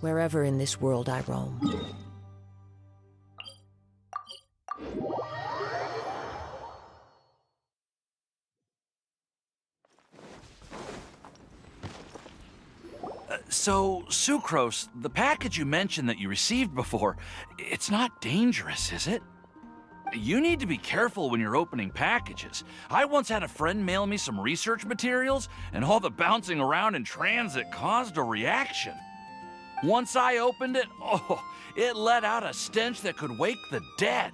wherever in this world I roam. So, Sucrose, the package you mentioned that you received before, it's not dangerous, is it? You need to be careful when you're opening packages. I once had a friend mail me some research materials, and all the bouncing around in transit caused a reaction. Once I opened it, it let out a stench that could wake the dead.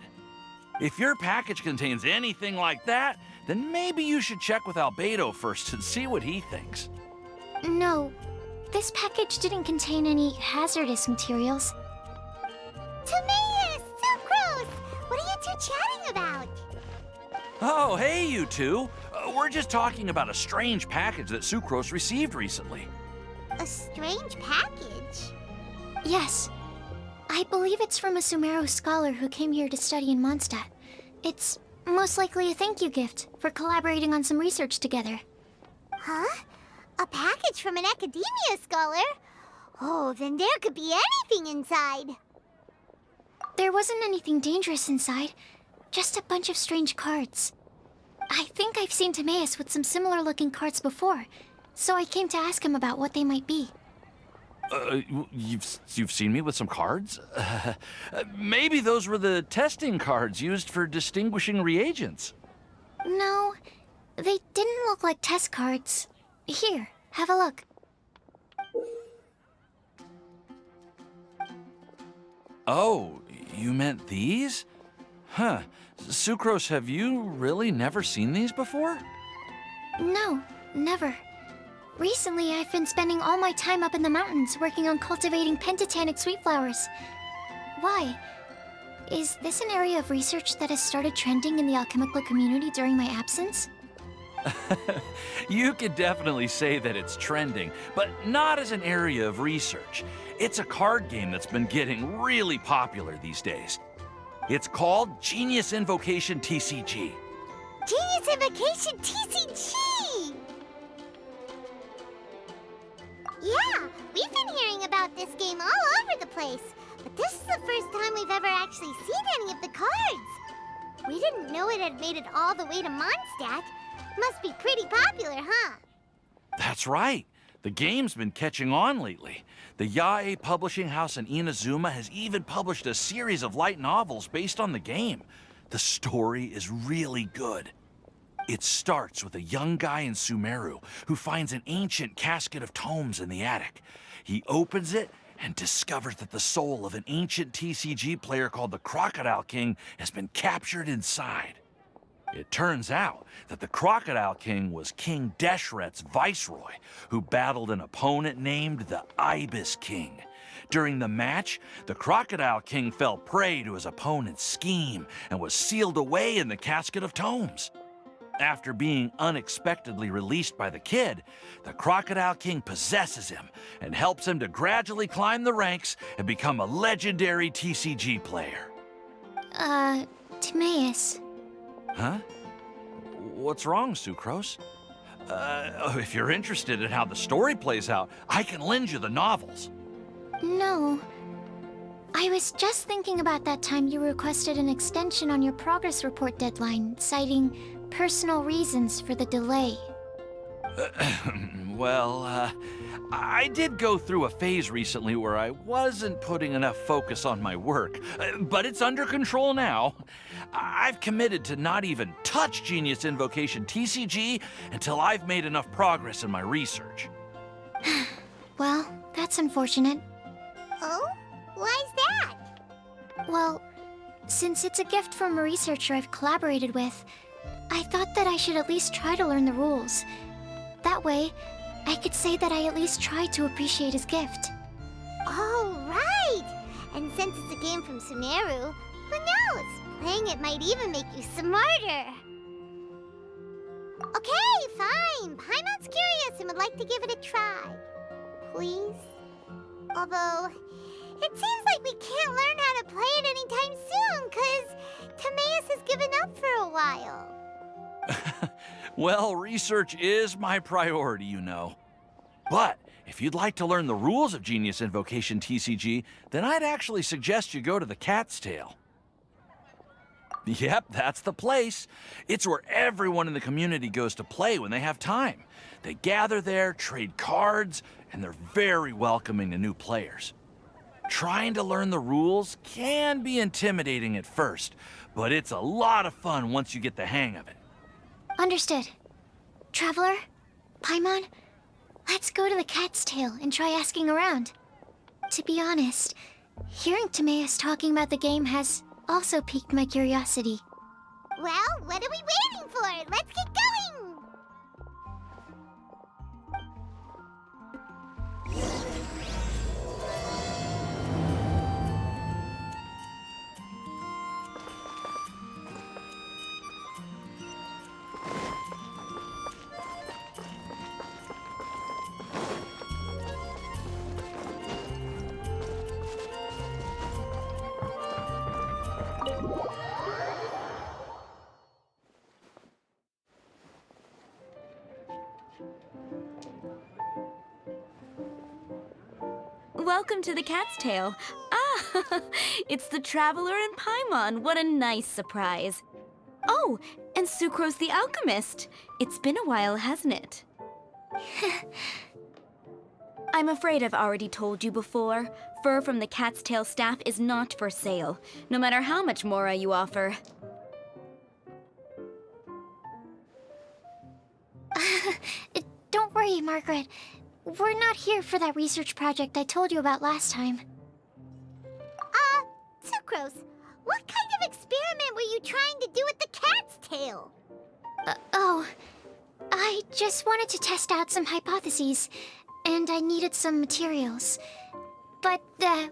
If your package contains anything like that, then maybe you should check with Albedo first and see what he thinks. No, this package didn't contain any hazardous materials. Timaeus! Sucrose! What are you two chatting about? Oh, hey, you two. We're just talking about a strange package that Sucrose received recently. A strange package? Yes. I believe it's from a Sumeru scholar who came here to study in Mondstadt. It's most likely a thank you gift for collaborating on some research together. Huh? A package from an academia scholar? Oh, then there could be anything inside. There wasn't anything dangerous inside, just a bunch of strange cards. I think I've seen Timaeus with some similar looking cards before, so I came to ask him about what they might be. You've seen me with some cards? Maybe those were the testing cards used for distinguishing reagents. No, they didn't look like test cards. Here, have a look. Oh, you meant these? Huh. Sucrose, have you really never seen these before? No, never. Recently, I've been spending all my time up in the mountains working on cultivating pentatonic sweet flowers. Why? Is this an area of research that has started trending in the alchemical community during my absence? You could definitely say that it's trending, but not as an area of research. It's a card game that's been getting really popular these days. It's called Genius Invocation TCG. Genius Invokation TCG! Yeah, we've been hearing about this game all over the place, but this is the first time we've ever actually seen any of the cards. We didn't know it had made it all the way to Mondstadt. Must be pretty popular, huh? That's right. The game's been catching on lately. The Yae publishing house in Inazuma has even published a series of light novels based on the game. The story is really good. It starts with a young guy in Sumeru who finds an ancient casket of tomes in the attic. He opens it and discovers that the soul of an ancient TCG player called the Crocodile King has been captured inside. It turns out that the Crocodile King was King Deshret's viceroy, who battled an opponent named the Ibis King. During the match, the Crocodile King fell prey to his opponent's scheme and was sealed away in the casket of tomes. After being unexpectedly released by the kid, the Crocodile King possesses him and helps him to gradually climb the ranks and become a legendary TCG player. Timaeus. Huh? What's wrong, Sucrose? If you're interested in how the story plays out, I can lend you the novels. No. I was just thinking about that time you requested an extension on your progress report deadline, citing personal reasons for the delay. Well, I did go through a phase recently where I wasn't putting enough focus on my work, but it's under control now. I've committed to not even touch Genius Invocation TCG until I've made enough progress in my research. Well, that's unfortunate. Oh? Why's that? Well, since it's a gift from a researcher I've collaborated with, I thought that I should at least try to learn the rules. That way, I could say that I at least tried to appreciate his gift. Oh, right! And since it's a game from Sumeru, who knows? Playing it might even make you smarter. Okay, fine. Paimon's curious and would like to give it a try. Please? Although, it seems like we can't learn how to play it anytime soon, 'cause Timaeus has given up for a while. Well, research is my priority, you know. But If you'd like to learn the rules of Genius Invocation TCG, then I'd actually suggest you go to the Cat's Tail. Yep, that's the place. It's where everyone in the community goes to play when they have time. They gather there, trade cards, and they're very welcoming to new players. Trying to learn the rules can be intimidating at first, but it's a lot of fun once you get the hang of it. Understood. Traveler? Paimon? Let's go to the Cat's Tail and try asking around. To be honest, hearing Timaeus talking about the game has also piqued my curiosity. Well, what are we waiting for? Let's get going! Welcome to the Cat's Tail. Ah, it's the Traveler and Paimon. What a nice surprise. Oh, and Sucrose the Alchemist. It's been a while, hasn't it? I'm afraid I've already told you before. Fur from the Cat's Tail staff is not for sale, no matter how much Mora you offer. Don't worry, Margaret. We're not here for that research project I told you about last time. Sucrose, what kind of experiment were you trying to do with the cat's tail? I just wanted to test out some hypotheses, and I needed some materials. But,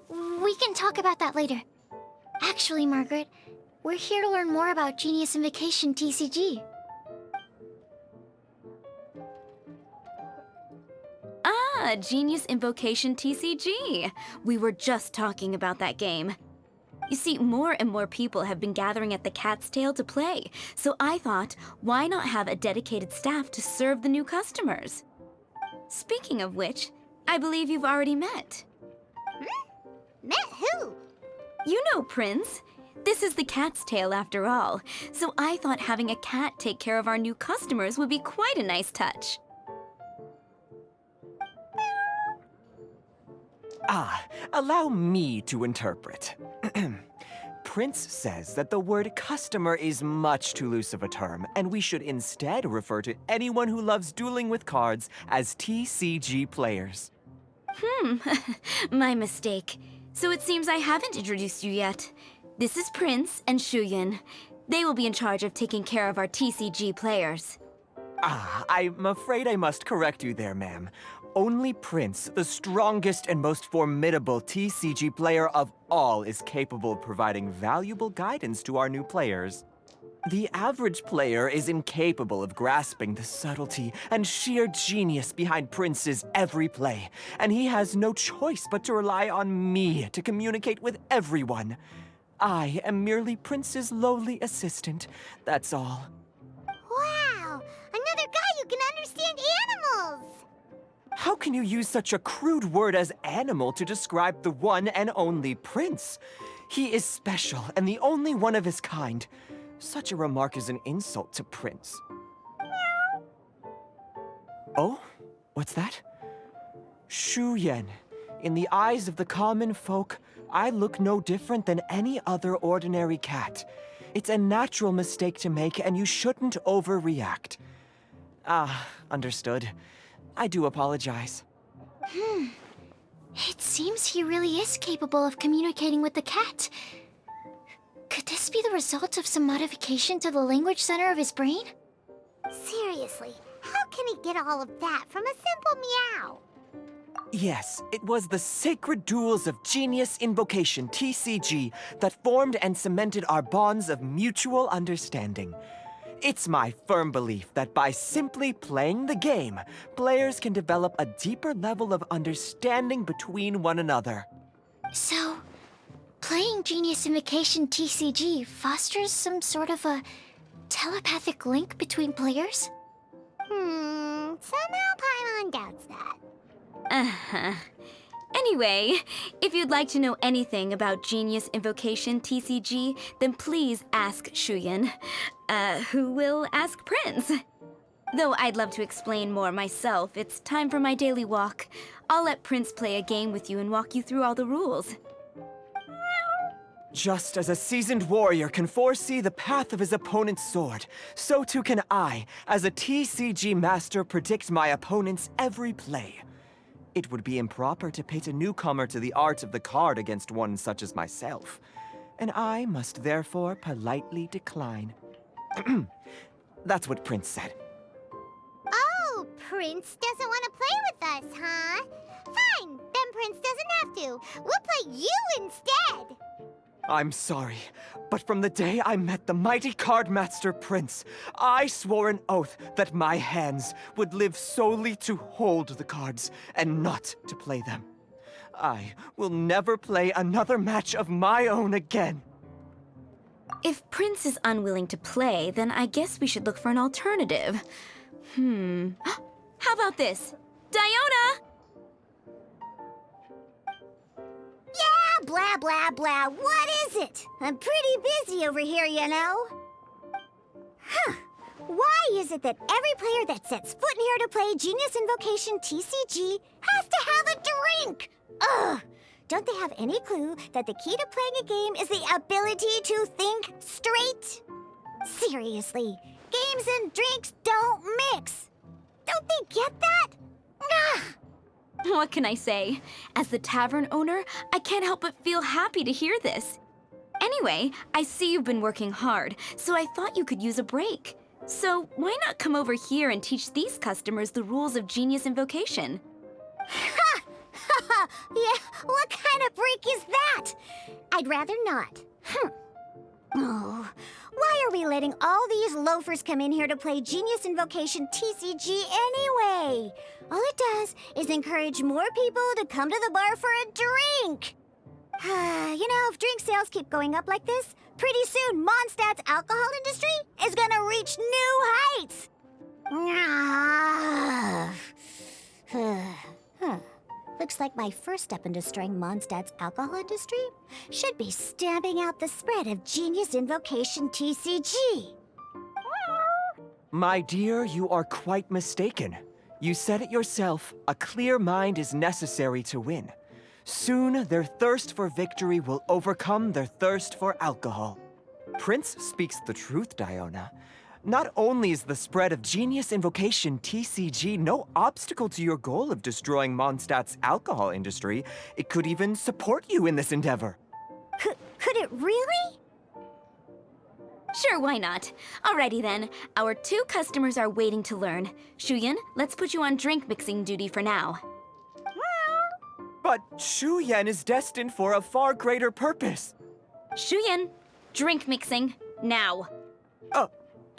we can talk about that later. Actually, Margaret, we're here to learn more about Genius Invocation TCG. Ah, Genius Invocation TCG. We were just talking about that game. You see, more and more people have been gathering at the Cat's Tail to play, so I thought, why not have a dedicated staff to serve the new customers? Speaking of which, I believe you've already met. Met who? You know Prince. This is the Cat's Tail after all, so I thought having a cat take care of our new customers would be quite a nice touch. Allow me to interpret. Prince says that the word customer is much too loose of a term, and we should instead refer to anyone who loves dueling with cards as TCG players. My mistake. So it seems I haven't introduced you yet. This is Prince and Shuyan. They will be in charge of taking care of our TCG players. I'm afraid I must correct you there, ma'am. Only Prince, the strongest and most formidable TCG player of all, is capable of providing valuable guidance to our new players. The average player is incapable of grasping the subtlety and sheer genius behind Prince's every play, and he has no choice but to rely on me to communicate with everyone. I am merely Prince's lowly assistant, that's all. Wow! Another guy who can understand animals! How can you use such a crude word as animal to describe the one and only Prince? He is special and the only one of his kind. Such a remark is an insult to Prince. Oh? What's that? Shuyan. In the eyes of the common folk, I look no different than any other ordinary cat. It's a natural mistake to make, and you shouldn't overreact. Understood. I do apologize. It seems he really is capable of communicating with the cat. Could this be the result of some modification to the language center of his brain? Seriously, how can he get all of that from a simple meow? Yes, it was the sacred duels of Genius Invocation TCG that formed and cemented our bonds of mutual understanding. It's my firm belief that by simply playing the game, players can develop a deeper level of understanding between one another. So, playing Genius Invocation TCG fosters some sort of a telepathic link between players? Somehow Paimon doubts that. Uh-huh. Anyway, if you'd like to know anything about Genius Invocation TCG, then please ask Shuyan, who will ask Prince. Though I'd love to explain more myself, it's time for my daily walk. I'll let Prince play a game with you and walk you through all the rules. Just as a seasoned warrior can foresee the path of his opponent's sword, so too can I, as a TCG master, predict my opponent's every play. It would be improper to pit a newcomer to the art of the card against one such as myself, and I must therefore politely decline. That's what Prince said. Oh, Prince doesn't want to play with us, huh? Fine, then Prince doesn't have to. We'll play you instead. I'm sorry, but from the day I met the mighty cardmaster Prince, I swore an oath that my hands would live solely to hold the cards and not to play them. I will never play another match of my own again. If Prince is unwilling to play, then I guess we should look for an alternative. How about this? Diona! Yeah, blah, blah, blah. What is it? I'm pretty busy over here, you know. Why is it that every player that sets foot in here to play Genius Invocation TCG has to have a drink? Ugh! Don't they have any clue that the key to playing a game is the ability to think straight? Seriously, games and drinks don't mix. Don't they get that? Ugh! What can I say? As the tavern owner, I can't help but feel happy to hear this. Anyway, I see you've been working hard, so I thought you could use a break. So why not come over here and teach these customers the rules of Genius Invocation? Ha! Ha! Yeah, what kind of break is that? I'd rather not. Oh, why are we letting all these loafers come in here to play Genius Invocation TCG anyway? All it does is encourage more people to come to the bar for a drink. You know, if drink sales keep going up like this, pretty soon Mondstadt's alcohol industry is gonna reach new heights. Looks like my first step in destroying Mondstadt's alcohol industry should be stamping out the spread of Genius Invocation TCG. My dear, you are quite mistaken. You said it yourself, a clear mind is necessary to win. Soon, their thirst for victory will overcome their thirst for alcohol. Prince speaks the truth, Diona. Not only is the spread of Genius Invocation TCG no obstacle to your goal of destroying Mondstadt's alcohol industry, it could even support you in this endeavor. Could it really? Sure, why not? Alrighty then, our 2 customers are waiting to learn. Shuyan, let's put you on drink mixing duty for now. But Shuyan is destined for a far greater purpose. Shuyan, drink mixing, now.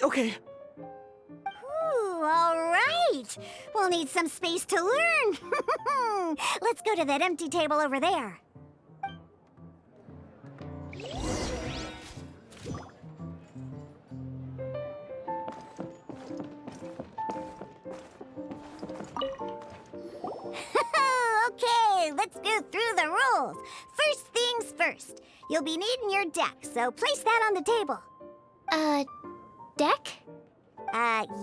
Okay. Ooh, all right. We'll need some space to learn. Let's go to that empty table over there. Okay, let's go through the rules. First things first. You'll be needing your deck, so place that on the table. Deck?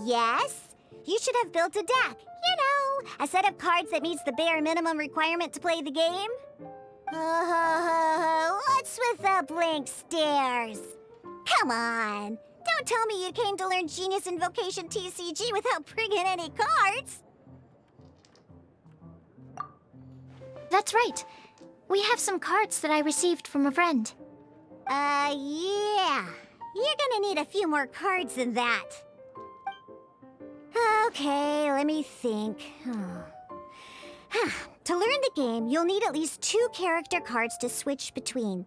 Yes. You should have built a deck. You know, a set of cards that meets the bare minimum requirement to play the game. What's with the blank stares? Come on. Don't tell me you came to learn Genius Invocation TCG without bringing any cards. That's right. We have some cards that I received from a friend. Yeah. You're gonna need a few more cards than that. Okay, let me think. To learn the game, you'll need at least 2 character cards to switch between.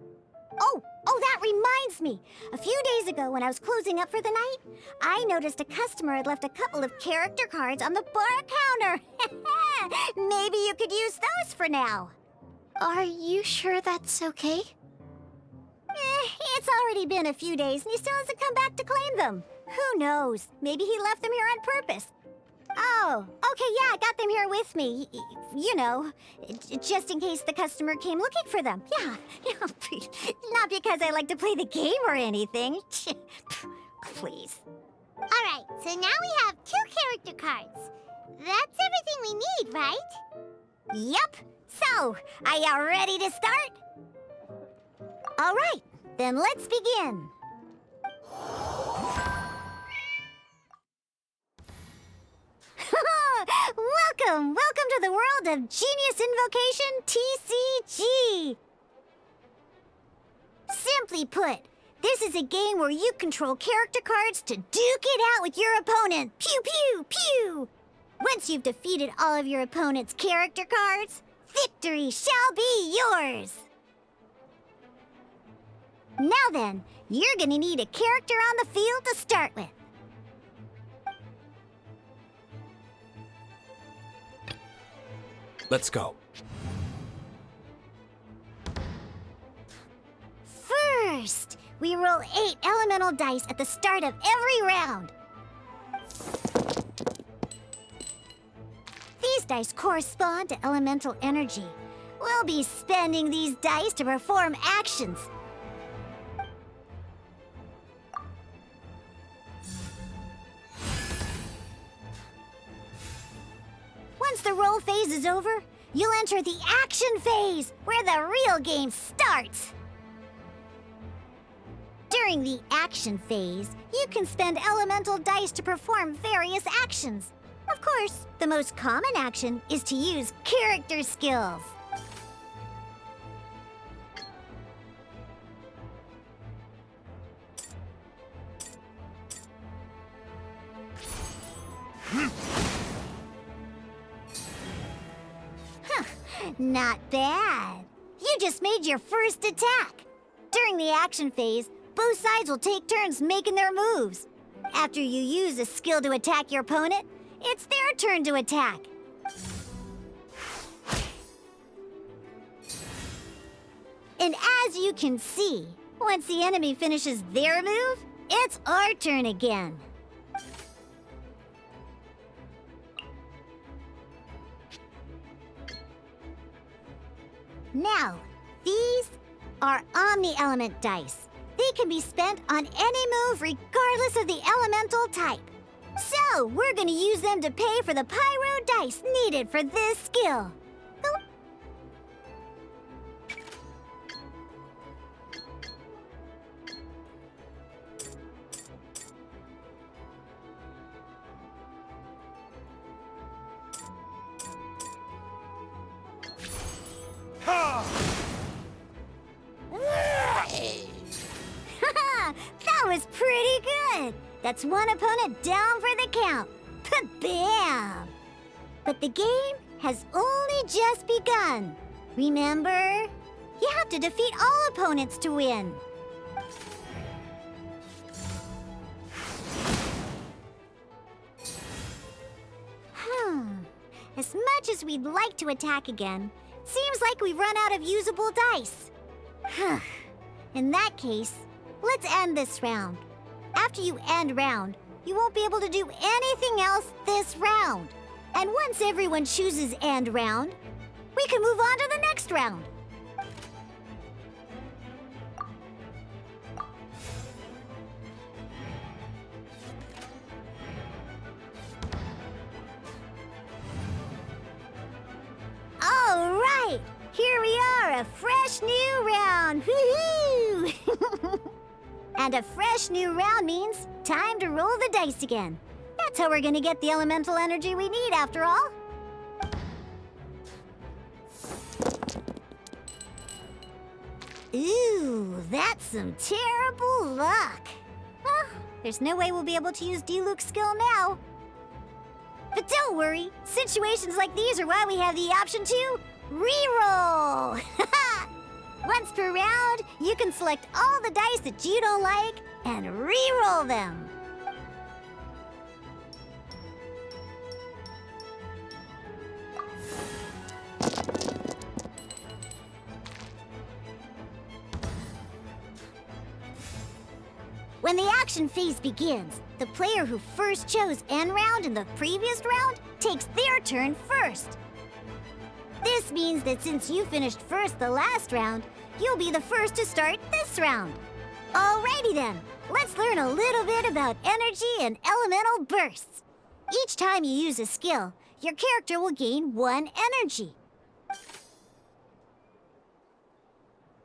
Oh, that reminds me. A few days ago, when I was closing up for the night, I noticed a customer had left a couple of character cards on the bar counter. Maybe you could use those for now. Are you sure that's okay? It's already been a few days and he still hasn't come back to claim them. Who knows? Maybe he left them here on purpose. Oh, Oh, okay, yeah, I got them here with me. You know, just in case the customer came looking for them. Yeah, not because I like to play the game or anything. Please. All right, so now we have 2 character cards. That's everything we need, right? Yep. So, are you ready to start? All right, then let's begin. Welcome to the world of Genius Invocation TCG. Simply put, this is a game where you control character cards to duke it out with your opponent. Pew, pew, pew! Once you've defeated all of your opponent's character cards, victory shall be yours! Now then, you're gonna need a character on the field to start with. Let's go. First, we roll 8 elemental dice at the start of every round. These dice correspond to elemental energy. We'll be spending these dice to perform actions. Once the roll phase is over, you'll enter the action phase, where the real game starts. During the action phase, you can spend elemental dice to perform various actions. Of course, the most common action is to use character skills. Not bad. You just made your first attack. During the action phase, both sides will take turns making their moves. After you use a skill to attack your opponent, it's their turn to attack. And as you can see, once the enemy finishes their move, it's our turn again. Now, these are Omni-Element dice. They can be spent on any move regardless of the elemental type. So, we're gonna use them to pay for the pyro dice needed for this skill. That was pretty good! That's one opponent down for the count. Bam! But the game has only just begun. Remember? You have to defeat all opponents to win. As much as we'd like to attack again, it seems like we've run out of usable dice. In that case, let's end this round. After you end round, you won't be able to do anything else this round. And once everyone chooses end round, we can move on to the next round. All right, here we are, a fresh new round. Woohoo! And a fresh new round means time to roll the dice again. That's how we're gonna get the elemental energy we need, after all. Ooh, that's some terrible luck. Well, there's no way we'll be able to use Diluc's skill now. But don't worry, situations like these are why we have the option to reroll. Once per round, you can select all the dice that you don't like and re-roll them. When the action phase begins, The player who first chose end round in the previous round takes their turn first. This means that since you finished first the last round, you'll be the first to start this round. Alrighty then, let's learn a little bit about energy and elemental bursts. Each time you use a skill, your character will gain 1 energy.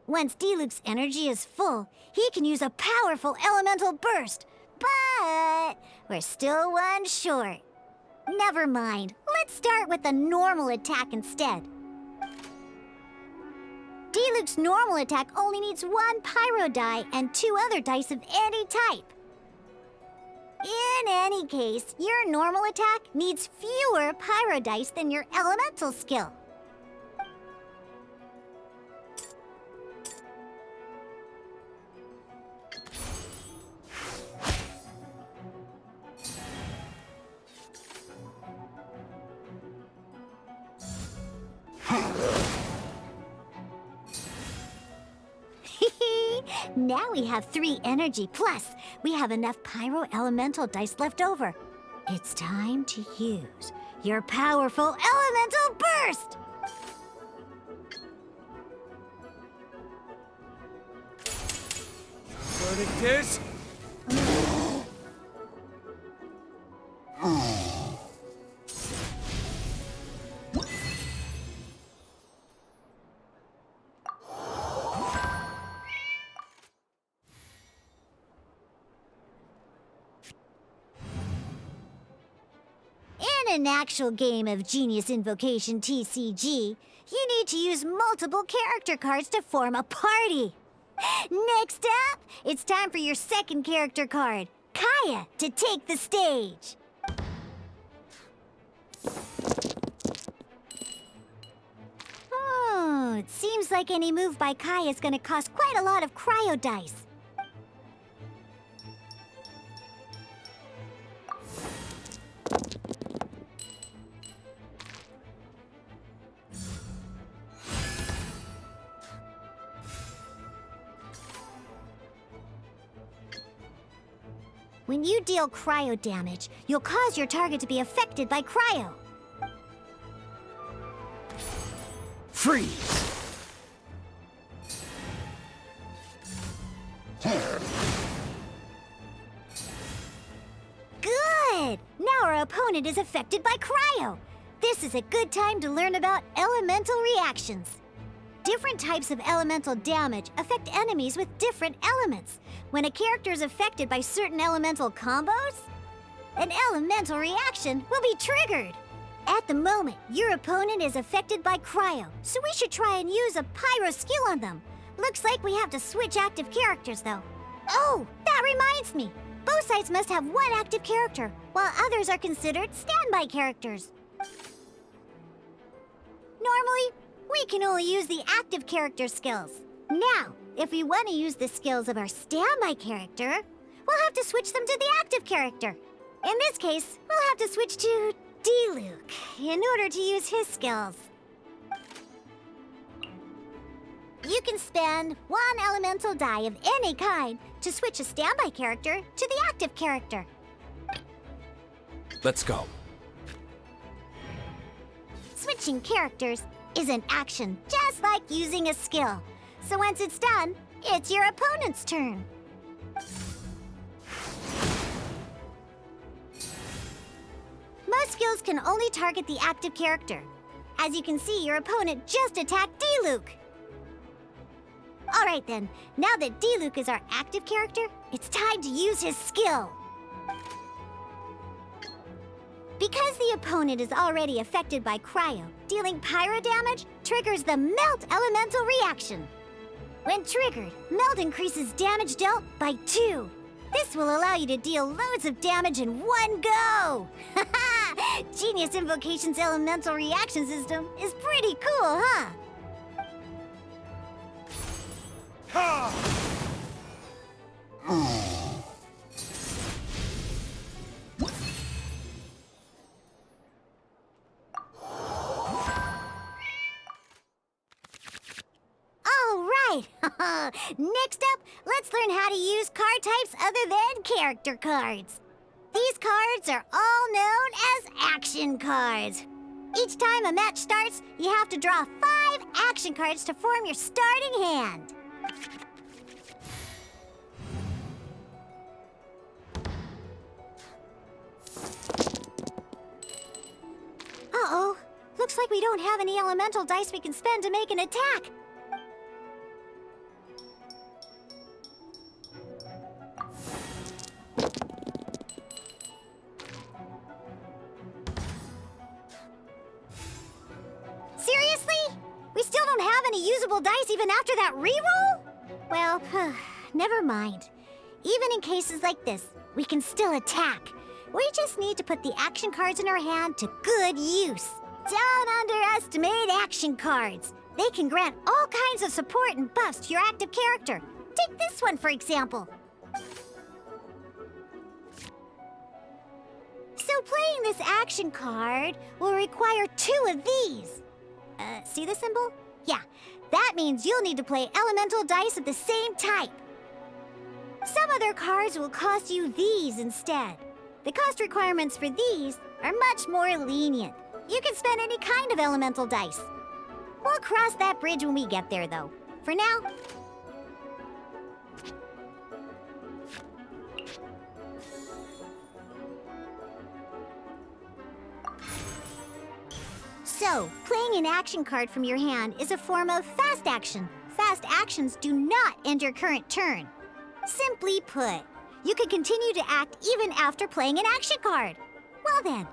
Once Diluc's energy is full, he can use a powerful elemental burst. But we're still 1 short. Never mind, let's start with the normal attack instead. Diluc's normal attack only needs 1 pyro die and 2 other dice of any type. In any case, your normal attack needs fewer pyro dice than your elemental skill. Now we have 3 energy, plus we have enough pyro elemental dice left over. It's time to use your powerful elemental burst! Verdict is... In an actual game of Genius Invocation TCG, you need to use multiple character cards to form a party. Next up, it's time for your second character card, Kaya, to take the stage. It seems like any move by Kaya is going to cost quite a lot of cryo dice. When you deal cryo damage, you'll cause your target to be affected by cryo. Freeze! Good! Now our opponent is affected by cryo. This is a good time to learn about elemental reactions. Different types of elemental damage affect enemies with different elements. When a character is affected by certain elemental combos, an elemental reaction will be triggered. At the moment, your opponent is affected by cryo, so we should try and use a pyro skill on them. Looks like we have to switch active characters, though. Oh, that reminds me. Both sides must have 1 active character, while others are considered standby characters. Normally, we can only use the active character skills. Now, if we want to use the skills of our standby character, we'll have to switch them to the active character. In this case, we'll have to switch to Diluc in order to use his skills. You can spend 1 elemental die of any kind to switch a standby character to the active character. Let's go. Switching characters is an action just like using a skill. So once it's done, it's your opponent's turn. Most skills can only target the active character. As you can see, your opponent just attacked Diluc. Alright then, now that Diluc is our active character, it's time to use his skill. Because the opponent is already affected by cryo, dealing pyro damage triggers the Melt Elemental reaction. When triggered, Melt increases damage dealt by 2. This will allow you to deal loads of damage in one go! Genius Invocation's elemental reaction system is pretty cool, huh? Next up, let's learn how to use card types other than character cards. cards are all known as action cards. Each time a match starts, you have to draw 5 action cards to form your starting hand. Uh-oh. Looks like we don't have any elemental dice we can spend to make an attack. Seriously? We still don't have any usable dice even after that reroll? Well, never mind. Even in cases like this, we can still attack. We just need to put the action cards in our hand to good use. Don't underestimate action cards. They can grant all kinds of support and buffs to your active character. Take this one, for example. So playing this action card will require 2 of these. See the symbol? Yeah, that means you'll need to play elemental dice of the same type. Some other cards will cost you these instead. The cost requirements for these are much more lenient. You can spend any kind of elemental dice. We'll cross that bridge when we get there, though. For now... So, playing an action card from your hand is a form of fast action. Fast actions do not end your current turn. Simply put, you can continue to act even after playing an action card. Well then,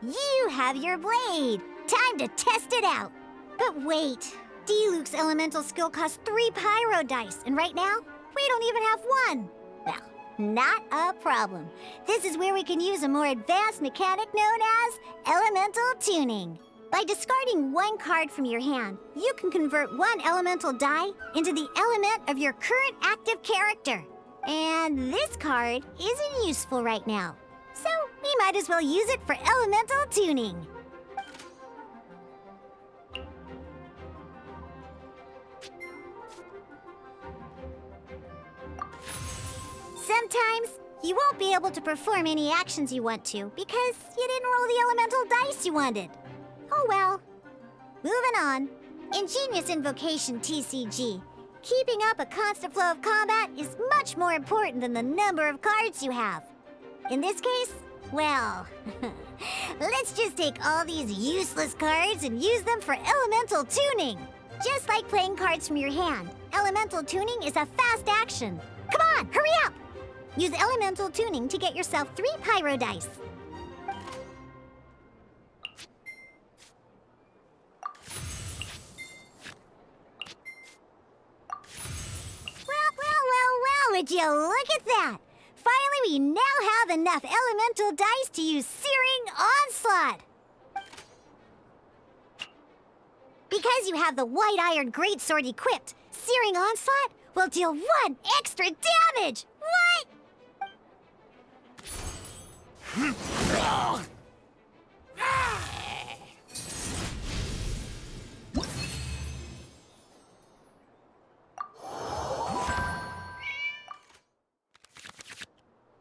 you have your blade. Time to test it out. But wait, Diluc's elemental skill costs 3 pyro dice, and right now, we don't even have 1. Well, not a problem. This is where we can use a more advanced mechanic known as elemental tuning. By discarding 1 card from your hand, you can convert 1 elemental die into the element of your current active character. And this card isn't useful right now, so we might as well use it for elemental tuning. Sometimes you won't be able to perform any actions you want to because you didn't roll the elemental dice you wanted. Oh well. Moving on. In Genius Invocation TCG, keeping up a constant flow of combat is much more important than the number of cards you have. In this case, well, let's just take all these useless cards and use them for elemental tuning. Just like playing cards from your hand, elemental tuning is a fast action. Come on, hurry up! Use elemental tuning to get yourself 3 pyro dice. Well, would you look at that? Finally, we now have enough elemental dice to use Searing Onslaught. Because you have the White Iron Greatsword equipped, Searing Onslaught will deal 1 extra damage! What?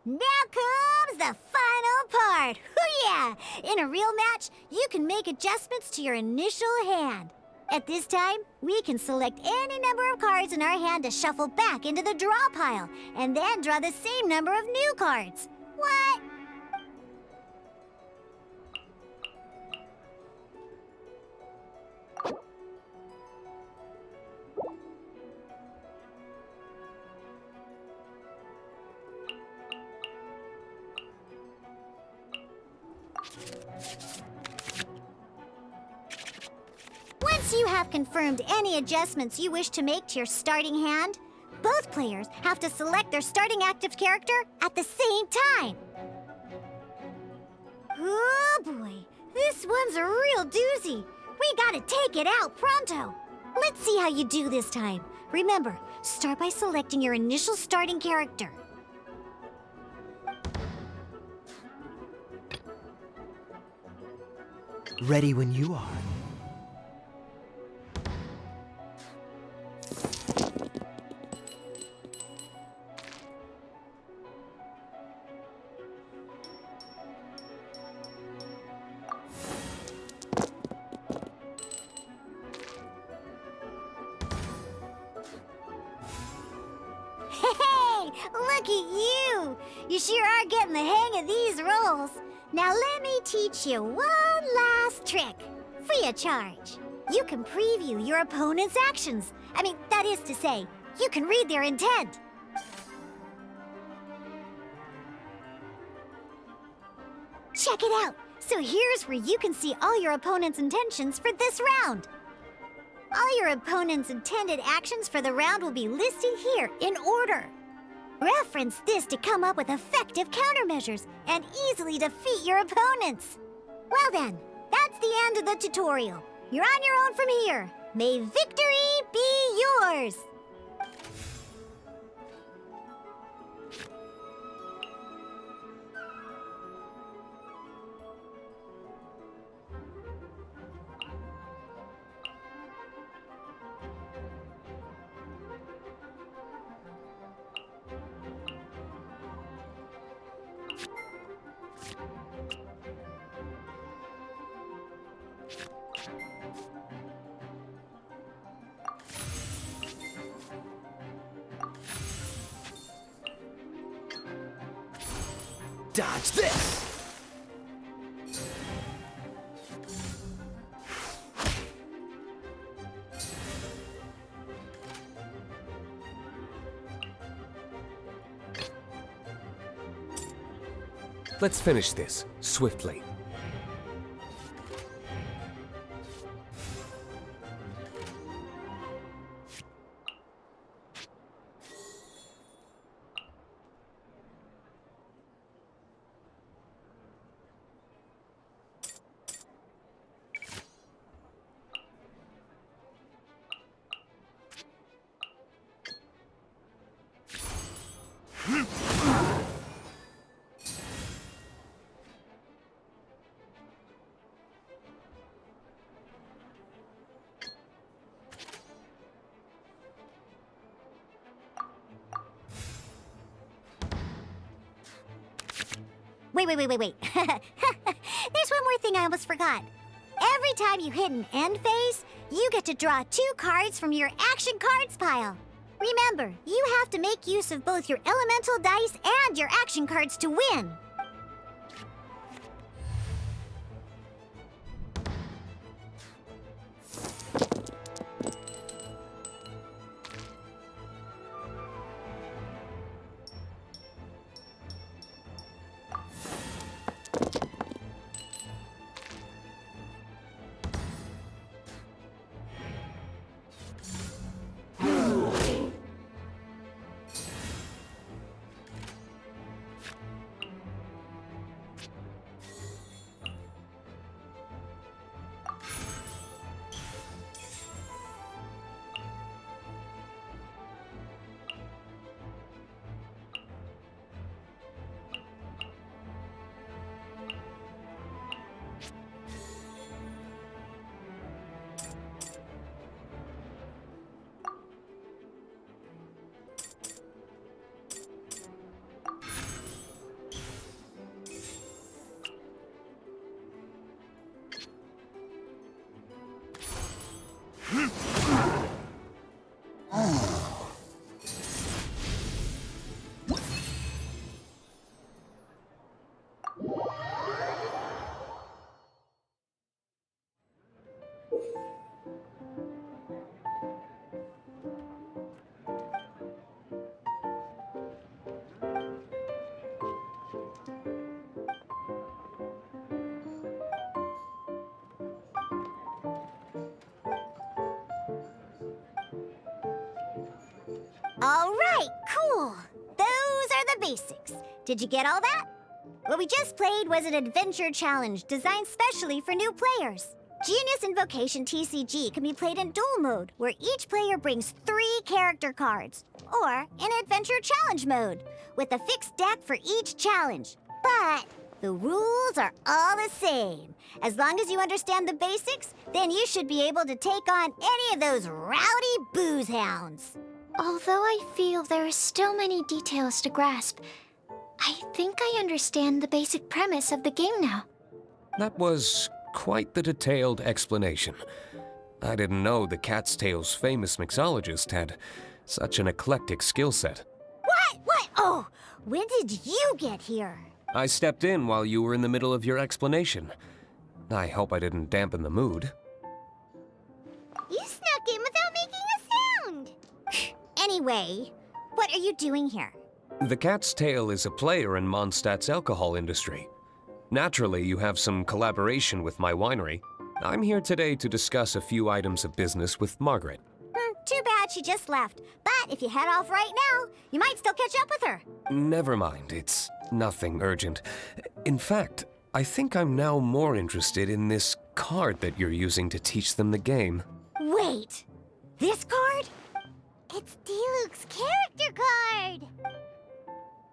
Now comes the final part! Hoo-yeah! In a real match, you can make adjustments to your initial hand. At this time, we can select any number of cards in our hand to shuffle back into the draw pile, and then draw the same number of new cards. What? Once you have confirmed any adjustments you wish to make to your starting hand, both players have to select their starting active character at the same time. Oh boy, this one's a real doozy. We gotta take it out pronto. Let's see how you do this time. Remember, start by selecting your initial starting character. Ready when you are. You sure are getting the hang of these rolls. Now let me teach you one last trick. Free of charge. You can preview your opponent's actions. I mean, that is to say, you can read their intent. Check it out. So here's where you can see all your opponent's intentions for this round. All your opponent's intended actions for the round will be listed here in order. Reference this to come up with effective countermeasures and easily defeat your opponents. Well then, that's the end of the tutorial. You're on your own from here. May victory be yours! Dodge this! Let's finish this, swiftly. Wait. There's one more thing I almost forgot. Every time you hit an end phase, you get to draw 2 cards from your action cards pile. Remember, you have to make use of both your elemental dice and your action cards to win. All right, cool. Those are the basics. Did you get all that? What we just played was an adventure challenge designed specially for new players. Genius Invocation TCG can be played in duel mode, where each player brings 3 character cards, or in adventure challenge mode, with a fixed deck for each challenge. But the rules are all the same. As long as you understand the basics, then you should be able to take on any of those rowdy booze hounds. Although I feel there are still many details to grasp, I think I understand the basic premise of the game now. That was quite the detailed explanation. I didn't know the Cat's Tail's famous mixologist had such an eclectic skill set. What? Oh, when did you get here? I stepped in while you were in the middle of your explanation. I hope I didn't dampen the mood. You snuck in without making a sound. Anyway, what are you doing here? The Cat's Tail is a player in Mondstadt's alcohol industry. Naturally, you have some collaboration with my winery. I'm here today to discuss a few items of business with Margaret. Too bad she just left. But if you head off right now, you might still catch up with her. Never mind, it's nothing urgent. In fact, I think I'm now more interested in this card that you're using to teach them the game. Wait, this card? It's Diluc's character card!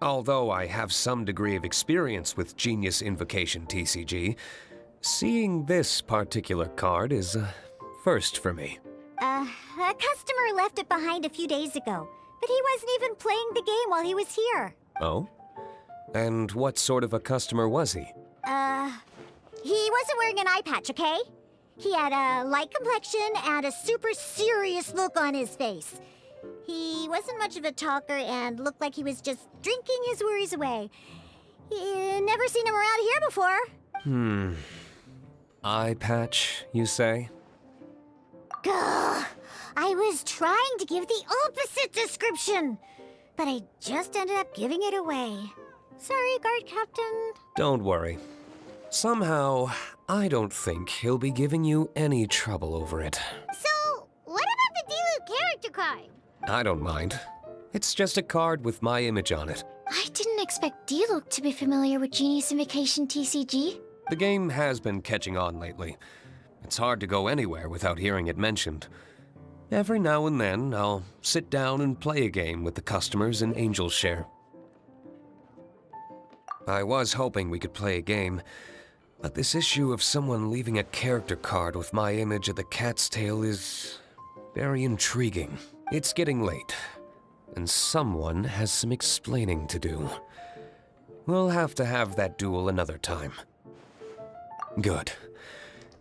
Although I have some degree of experience with Genius Invocation TCG, seeing this particular card is a first for me. A customer left it behind a few days ago, but he wasn't even playing the game while he was here. Oh? And what sort of a customer was he? He wasn't wearing an eye patch, okay? He had a light complexion and a super serious look on his face. He wasn't much of a talker and looked like he was just drinking his worries away. Never seen him around here before. Eye patch, you say? Gah! I was trying to give the opposite description, but I just ended up giving it away. Sorry, guard captain. Don't worry. Somehow, I don't think he'll be giving you any trouble over it. So, what about the Diluc character card? I don't mind. It's just a card with my image on it. I didn't expect Diluc to be familiar with Genius Invocation TCG. The game has been catching on lately. It's hard to go anywhere without hearing it mentioned. Every now and then, I'll sit down and play a game with the customers in Angel's Share. I was hoping we could play a game, but this issue of someone leaving a character card with my image of the Cat's Tail is very intriguing. It's getting late, and someone has some explaining to do. We'll have to have that duel another time. Good.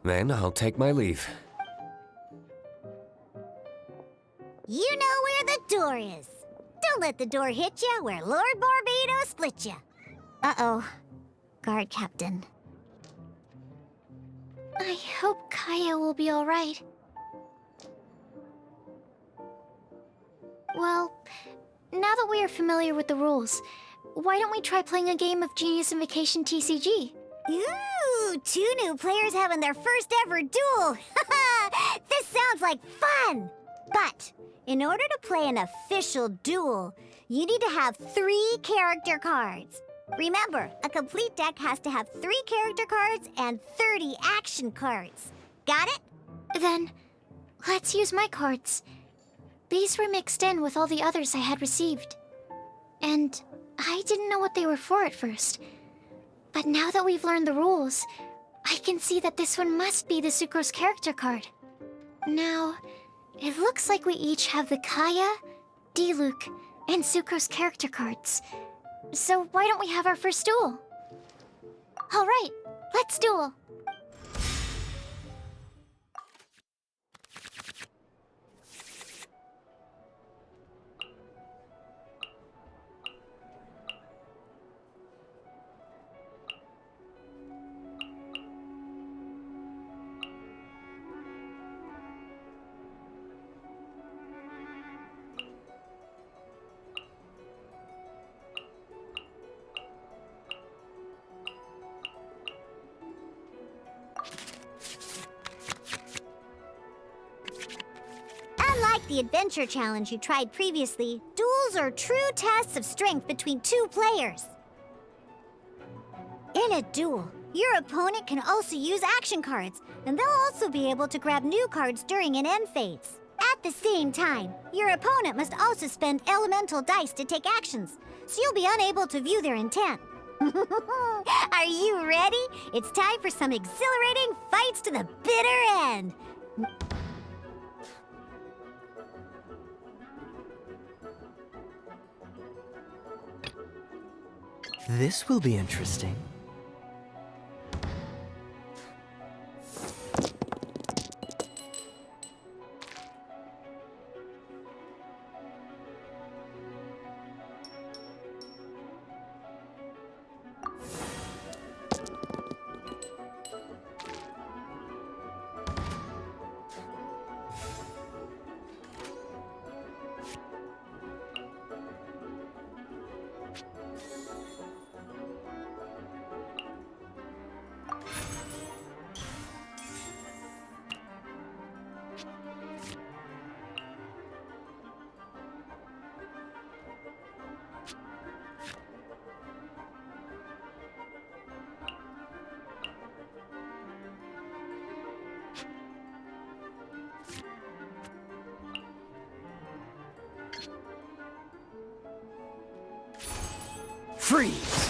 Then I'll take my leave. You know where the door is. Don't let the door hit you where Lord Barbados split you. Uh-oh. Guard captain. I hope Kaya will be alright. Well, now that we are familiar with the rules, why don't we try playing a game of Genius Invocation TCG? Ooh, 2 new players having their first ever duel. This sounds like fun! But in order to play an official duel, you need to have 3 character cards. Remember, a complete deck has to have 3 character cards and 30 action cards. Got it? Then, let's use my cards. These were mixed in with all the others I had received. And I didn't know what they were for at first. But now that we've learned the rules, I can see that this one must be the Sucrose character card. Now, it looks like we each have the Kaya, Diluc, and Sucrose character cards. So why don't we have our first duel? All right, let's duel. Unlike the adventure challenge you tried previously, duels are true tests of strength between 2 players. In a duel, your opponent can also use action cards, and they'll also be able to grab new cards during an end phase. At the same time, your opponent must also spend elemental dice to take actions, so you'll be unable to view their intent. Are you ready? It's time for some exhilarating fights to the bitter end. This will be interesting. Freeze!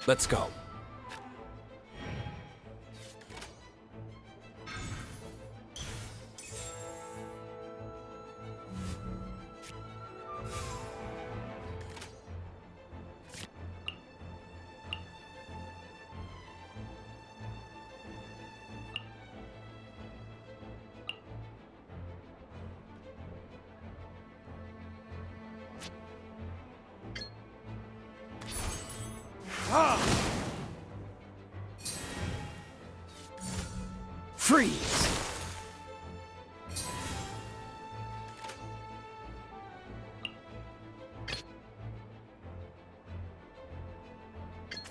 Let's go. Freeze!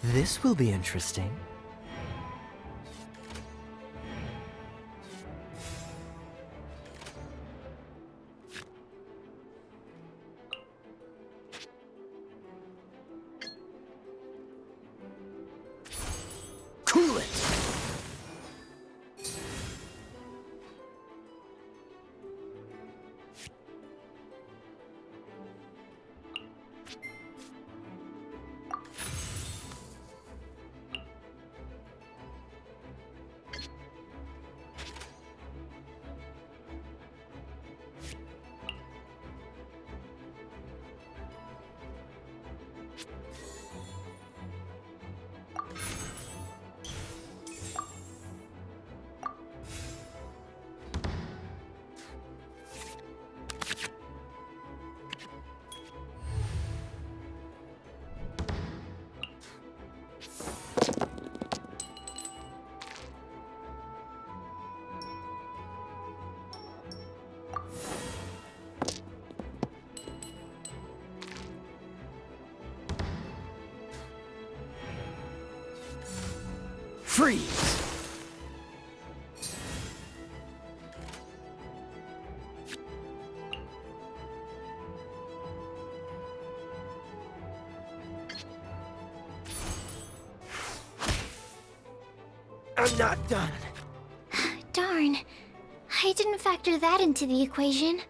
This will be interesting. Cool it! Freeze! I'm not done. Darn. I didn't factor that into the equation.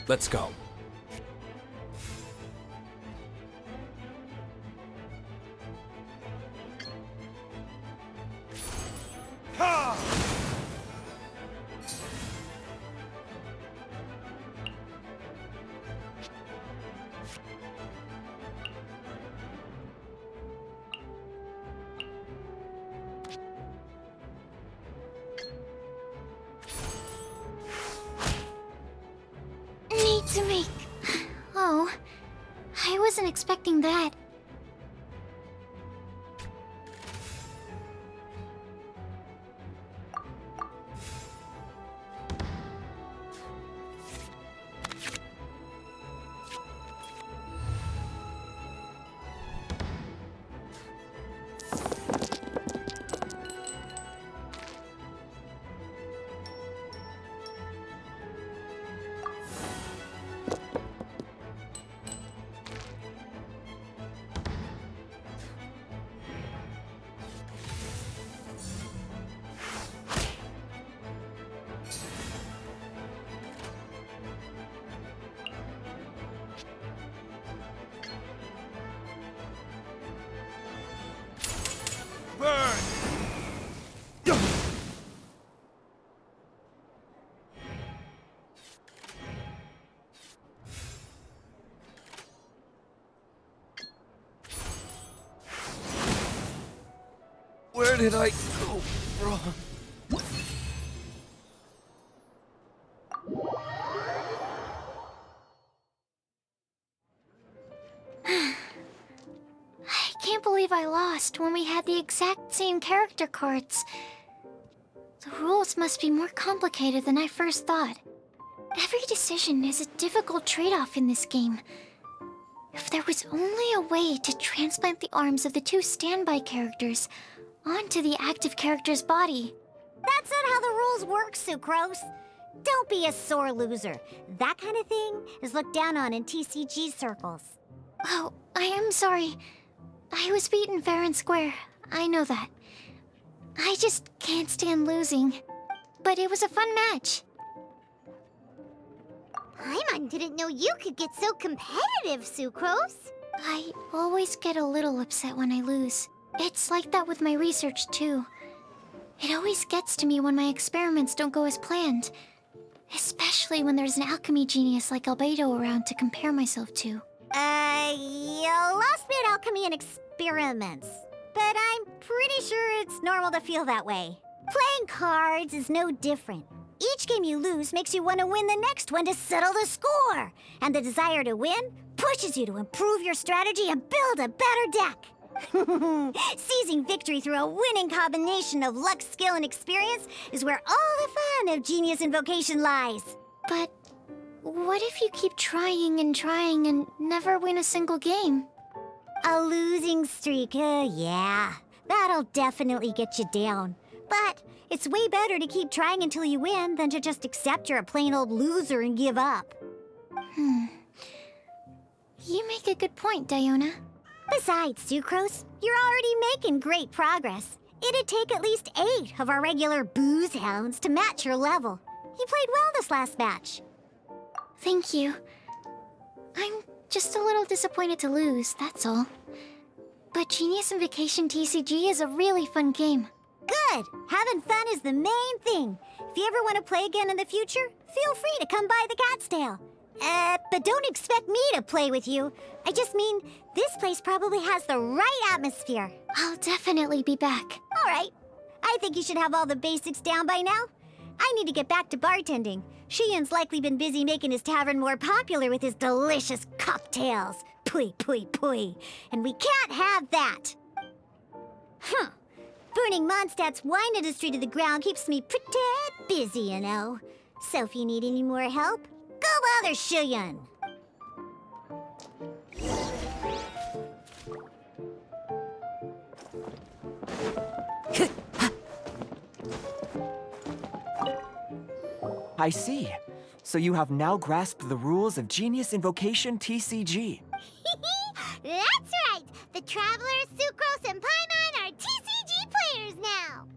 Let's go. To make... Oh, I wasn't expecting that. Where did I go wrong? I can't believe I lost when we had the exact same character cards. The rules must be more complicated than I first thought. Every decision is a difficult trade-off in this game. If there was only a way to transplant the arms of the two standby characters onto the active character's body. That's not how the rules work, Sucrose. Don't be a sore loser. That kind of thing is looked down on in TCG circles. Oh, I am sorry. I was beaten fair and square. I know that. I just can't stand losing. But it was a fun match. Paimon didn't know you could get so competitive, Sucrose. I always get a little upset when I lose. It's like that with my research, too. It always gets to me when my experiments don't go as planned. Especially when there's an alchemy genius like Albedo around to compare myself to. You lost me at alchemy and experiments. But I'm pretty sure it's normal to feel that way. Playing cards is no different. Each game you lose makes you want to win the next one to settle the score. And the desire to win pushes you to improve your strategy and build a better deck. Seizing victory through a winning combination of luck, skill, and experience is where all the fun of Genius Invocation lies. But what if you keep trying and never win a single game? A losing streak, yeah. That'll definitely get you down. But it's way better to keep trying until you win than to just accept you're a plain old loser and give up. You make a good point, Diona. Besides, Sucrose, you're already making great progress. It'd take at least 8 of our regular booze hounds to match your level. You played well this last match. Thank you. I'm just a little disappointed to lose, that's all. But Genius Invocation TCG is a really fun game. Good! Having fun is the main thing. If you ever want to play again in the future, feel free to come by the Cat's Tail. But don't expect me to play with you. I just mean, this place probably has the right atmosphere. I'll definitely be back. All right. I think you should have all the basics down by now. I need to get back to bartending. Shian's likely been busy making his tavern more popular with his delicious cocktails. Pui, pui, pui. And we can't have that. Burning Mondstadt's wine industry to the ground keeps me pretty busy, you know. So if you need any more help, go bother Shian. I see. So you have now grasped the rules of Genius Invocation TCG. That's right! The Travelers, Sucrose, and Paimon are TCG players now!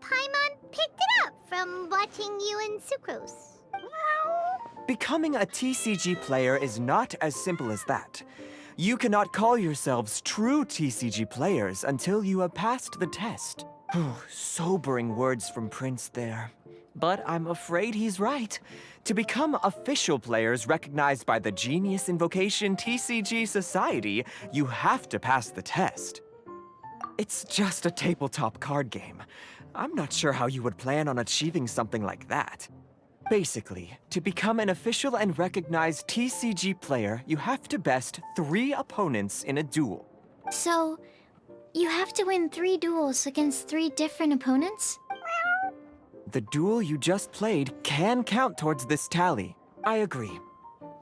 Paimon picked it up from watching you and Sucrose. Becoming a TCG player is not as simple as that. You cannot call yourselves true TCG players until you have passed the test. Sobering words from Prince there. But I'm afraid he's right. To become official players recognized by the Genius Invocation TCG Society, you have to pass the test. It's just a tabletop card game. I'm not sure how you would plan on achieving something like that. Basically, to become an official and recognized TCG player, you have to best 3 opponents in a duel. So, you have to win 3 duels against 3 different opponents? The duel you just played can count towards this tally. I agree.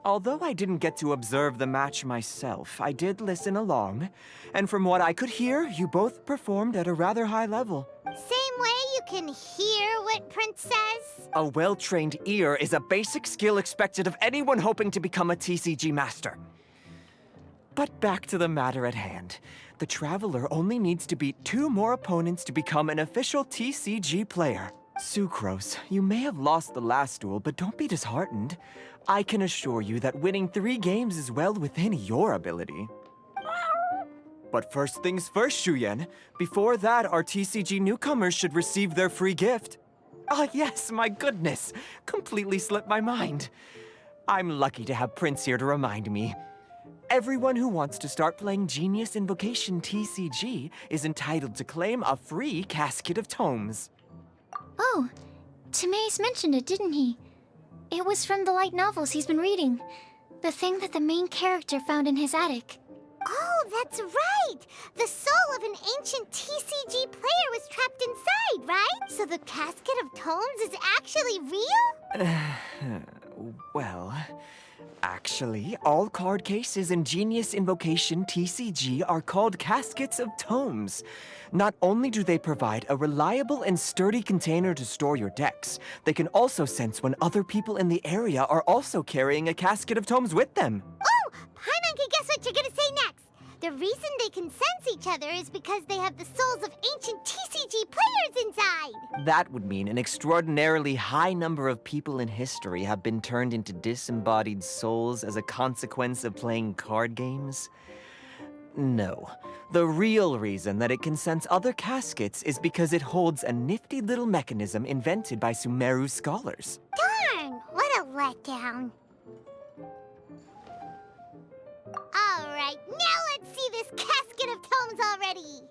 Although I didn't get to observe the match myself, I did listen along, and from what I could hear, you both performed at a rather high level. Same way you can hear what Prince says? A well-trained ear is a basic skill expected of anyone hoping to become a TCG master. But back to the matter at hand. The Traveler only needs to beat 2 more opponents to become an official TCG player. Sucrose, you may have lost the last duel, but don't be disheartened. I can assure you that winning 3 games is well within your ability. But first things first, Shuyen. Before that, our TCG newcomers should receive their free gift. Ah, yes, my goodness. Completely slipped my mind. I'm lucky to have Prince here to remind me. Everyone who wants to start playing Genius Invocation TCG is entitled to claim a free casket of tomes. Oh, Timaeus mentioned it, didn't he? It was from the light novels he's been reading. The thing that the main character found in his attic. Oh, that's right! The soul of an ancient TCG player was trapped inside, right? So the casket of tomes is actually real? Well, actually, all card cases in Genius Invocation TCG are called caskets of tomes. Not only do they provide a reliable and sturdy container to store your decks, they can also sense when other people in the area are also carrying a casket of tomes with them. Oh! Paimon can guess what you're gonna say next! The reason they can sense each other is because they have the souls of ancient TCG players inside! That would mean an extraordinarily high number of people in history have been turned into disembodied souls as a consequence of playing card games. No. The real reason that it can sense other caskets is because it holds a nifty little mechanism invented by Sumeru scholars. Darn! What a letdown. Alright, now let's see this casket of tomes already!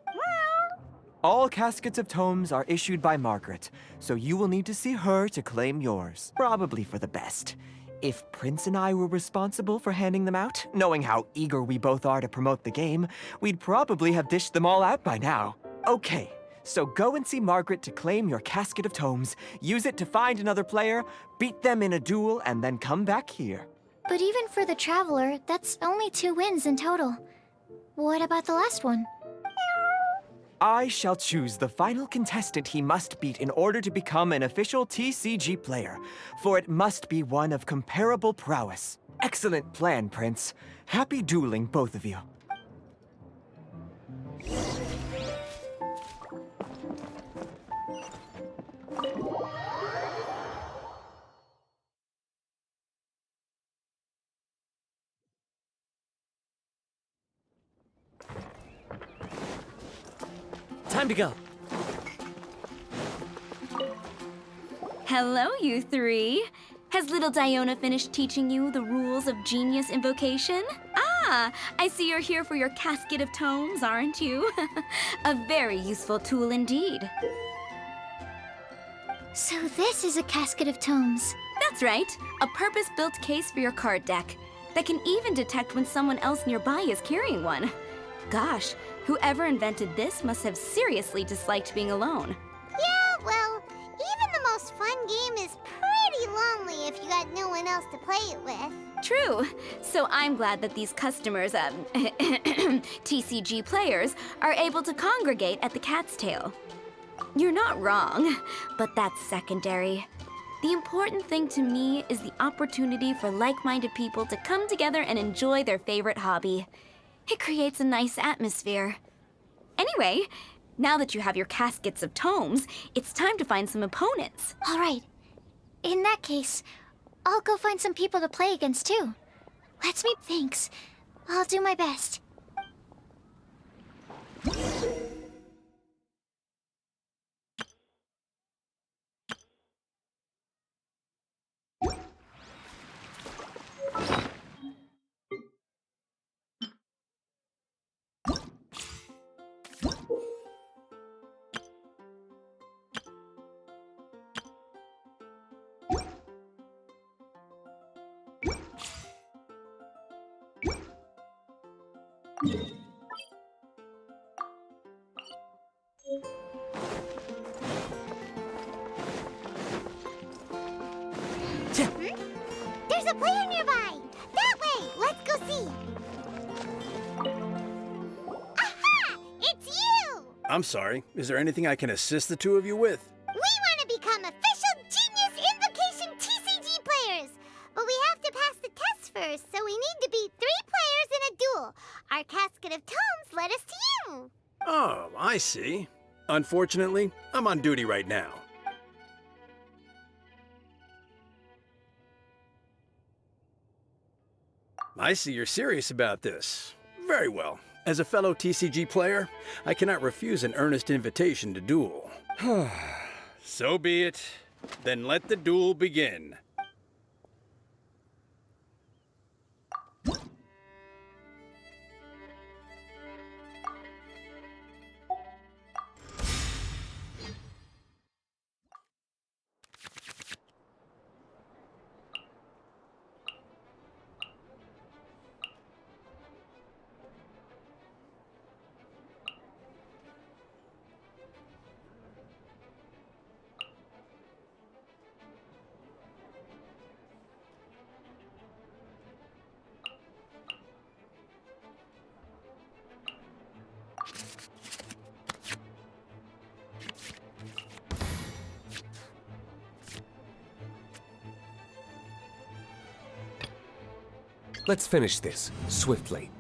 All caskets of tomes are issued by Margaret, so you will need to see her to claim yours. Probably for the best. If Prince and I were responsible for handing them out, knowing how eager we both are to promote the game, we'd probably have dished them all out by now. Okay, so go and see Margaret to claim your casket of tomes, use it to find another player, beat them in a duel, and then come back here. But even for the Traveler, that's only 2 wins in total. What about the last one? I shall choose the final contestant he must beat in order to become an official TCG player, for it must be one of comparable prowess. Excellent plan, Prince. Happy dueling, both of you. Time to go. Hello, you 3. Has little Diona finished teaching you the rules of Genius Invocation? Ah, I see you're here for your casket of tomes, aren't you? A very useful tool indeed. So this is a casket of tomes. That's right, a purpose-built case for your card deck that can even detect when someone else nearby is carrying one. Gosh, whoever invented this must have seriously disliked being alone. Yeah, well, even the most fun game is pretty lonely if you got no one else to play it with. True. So I'm glad that these customers, TCG players, are able to congregate at the Cat's Tail. You're not wrong, but that's secondary. The important thing to me is the opportunity for like-minded people to come together and enjoy their favorite hobby. It creates a nice atmosphere. Anyway, now that you have your caskets of tomes, it's time to find some opponents. All right. In that case, I'll go find some people to play against too. Let's meet. Thanks. I'll do my best. There's a player nearby! That way! Let's go see! Aha! It's you! I'm sorry. Is there anything I can assist the two of you with? We want to become official Genius Invocation TCG players! But we have to pass the test first, so we need to beat 3 players in a duel. Our Casket of Tomes led us to you! Oh, I see. Unfortunately, I'm on duty right now. I see you're serious about this. Very well. As a fellow TCG player, I cannot refuse an earnest invitation to duel. So be it. Then let the duel begin. Let's finish this, swiftly.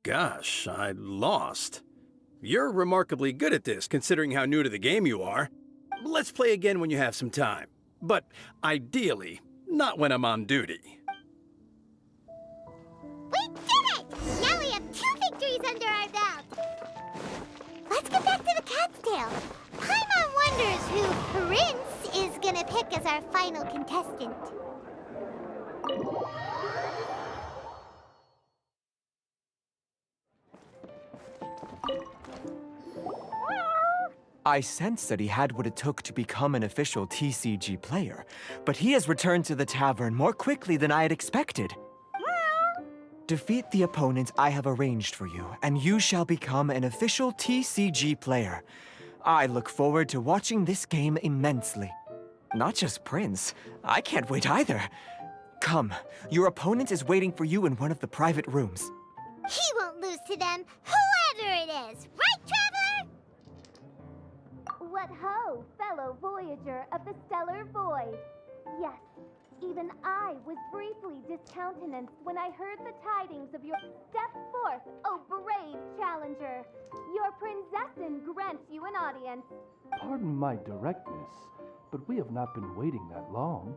Gosh, I lost. You're remarkably good at this, considering how new to the game you are. Let's play again when you have some time. But ideally, not when I'm on duty. We did it! Now we have 2 victories under our belt. Let's get back to the cat's tail. Paimon wonders who Prince is gonna pick as our final contestant. I sensed that he had what it took to become an official TCG player, but he has returned to the tavern more quickly than I had expected. Defeat the opponent I have arranged for you, and you shall become an official TCG player. I look forward to watching this game immensely. Not just Prince. I can't wait either. Come, your opponent is waiting for you in one of the private rooms. He won't lose to them, whoever it is. Right, Traveler? What ho, fellow voyager of the stellar void. Yes, even I was briefly discountenanced when I heard the tidings of your step forth, O brave challenger. Your princessin grants you an audience. Pardon my directness, but we have not been waiting that long.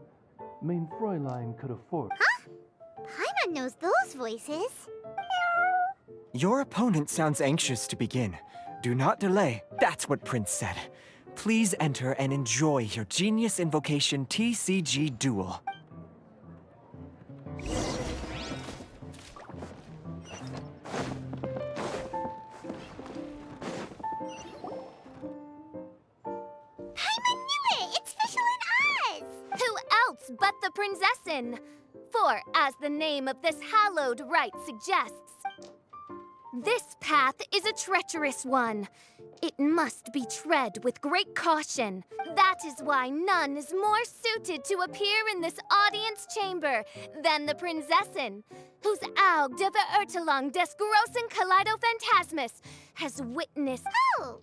Mein Fräulein could afford... Huh? Paimon knows those voices. Your opponent sounds anxious to begin. Do not delay. That's what Prince said. Please enter and enjoy your Genius Invocation TCG duel. Paimon knew it! It's Fisherland Oz! Who else but the princessin? For, as the name of this hallowed rite suggests, this path is a treacherous one. It must be tread with great caution. That is why none is more suited to appear in this audience chamber than the princessin, whose Aug de Verurtelung des Grossen Kaleidophantasmus has witnessed. Oh,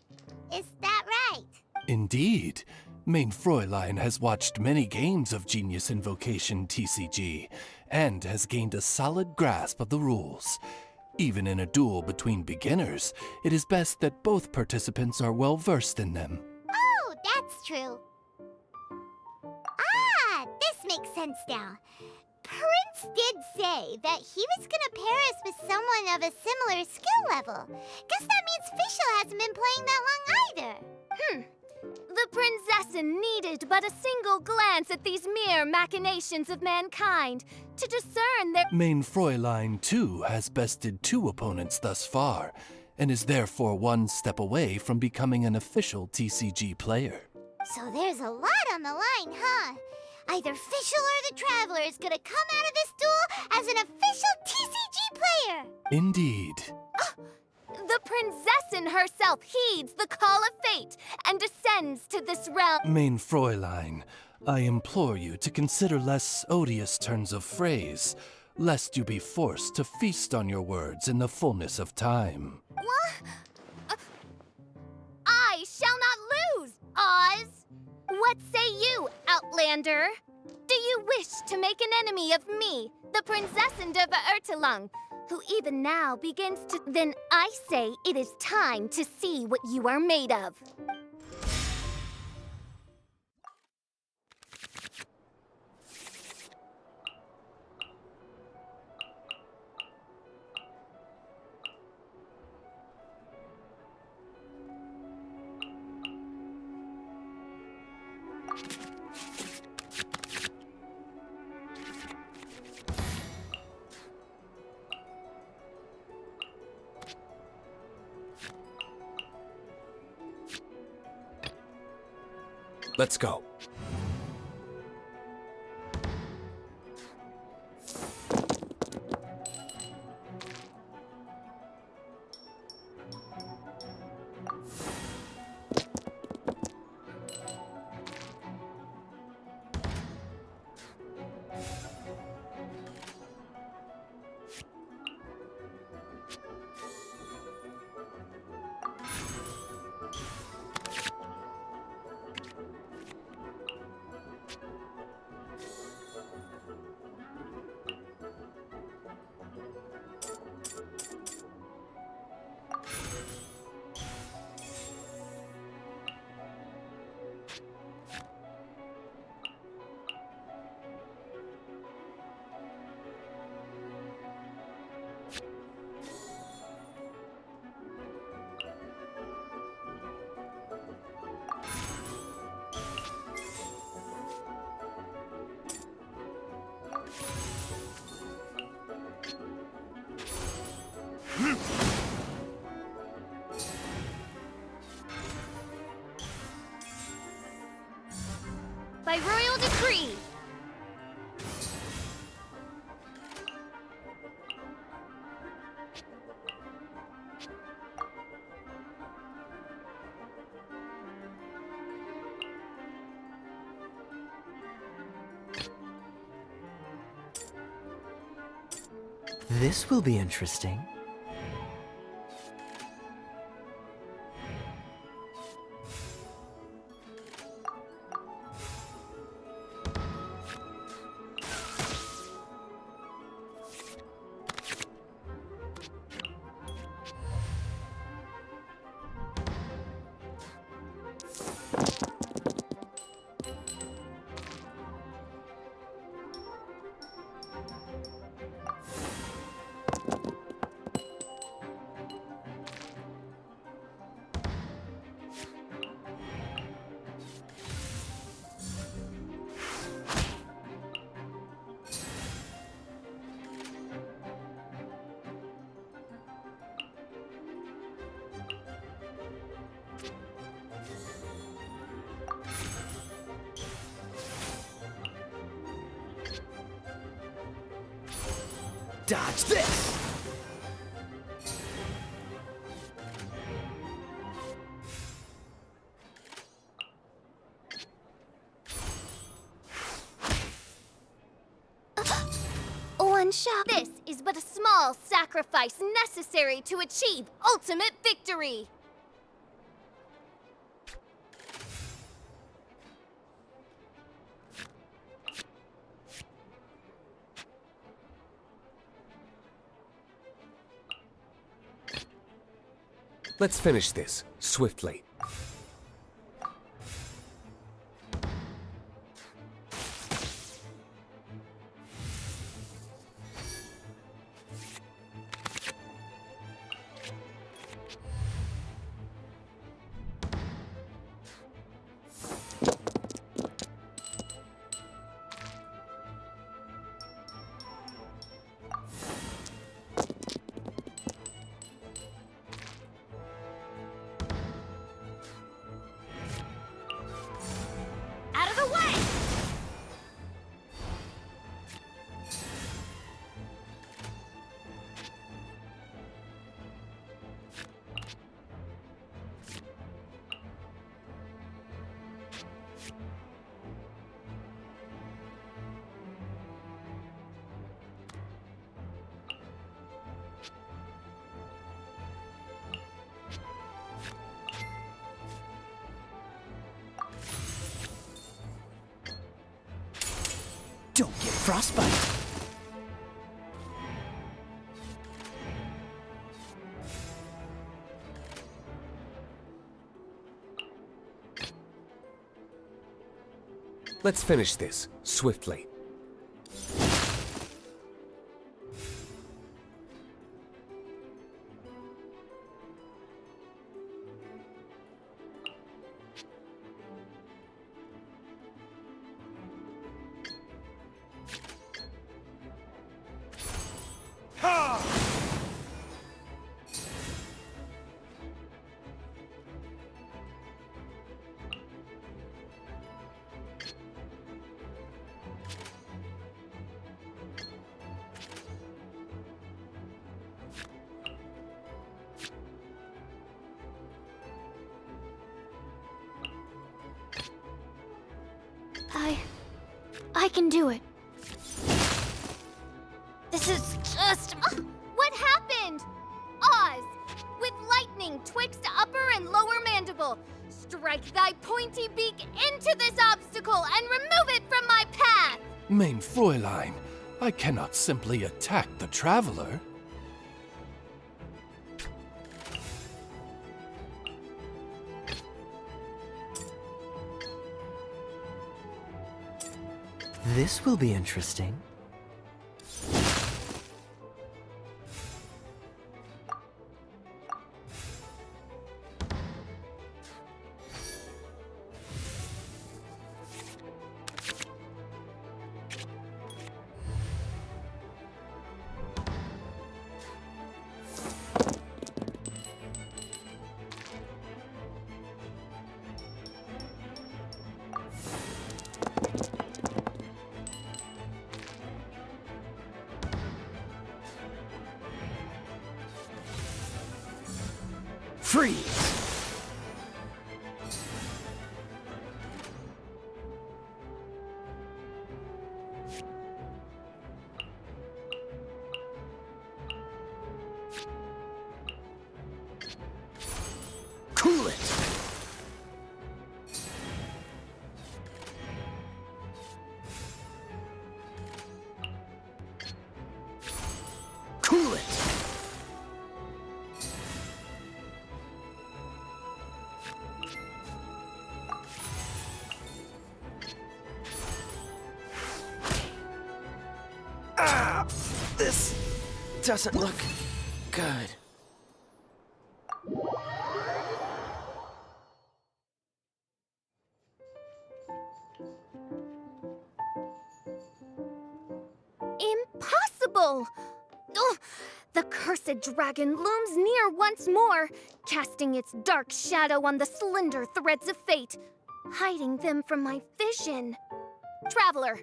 is that right? Indeed. Mein Fräulein has watched many games of Genius Invocation TCG, and has gained a solid grasp of the rules. Even in a duel between beginners, it is best that both participants are well versed in them. Oh, that's true. Ah, this makes sense now. Prince did say that he was gonna pair us with someone of a similar skill level. Guess that means Fischl hasn't been playing that long either. The princessin needed but a single glance at these mere machinations of mankind to discern their... Mein Fräulein, too, has bested 2 opponents thus far, and is therefore one step away from becoming an official TCG player. So there's a lot on the line, huh? Either Fischl or the Traveler is gonna come out of this duel as an official TCG player! Indeed. The princessin herself heeds the call of fate and descends to this realm. Mein Fräulein, I implore you to consider less odious turns of phrase, lest you be forced to feast on your words in the fullness of time. What? I shall not lose, Oz! What say you, Outlander? Do you wish to make an enemy of me, the princessin de Verurtelung, who even now begins to... Then I say it is time to see what you are made of. Let's go. by royal decree. This will be interesting. Dodge this! One shot. This is but a small sacrifice necessary to achieve ultimate victory. Let's finish this, swiftly. Out of the way! Don't get frostbite. Let's finish this, swiftly. I can do it. This is just... What happened? Oz, with lightning twixt upper and lower mandible, strike thy pointy beak into this obstacle and remove it from my path! Mein Fräulein, I cannot simply attack the traveler. This will be interesting. Freeze! Cool it! Cool it! Ah! This doesn't look good. Impossible! Ugh, the cursed dragon looms near once more, casting its dark shadow on the slender threads of fate, hiding them from my vision. Traveler,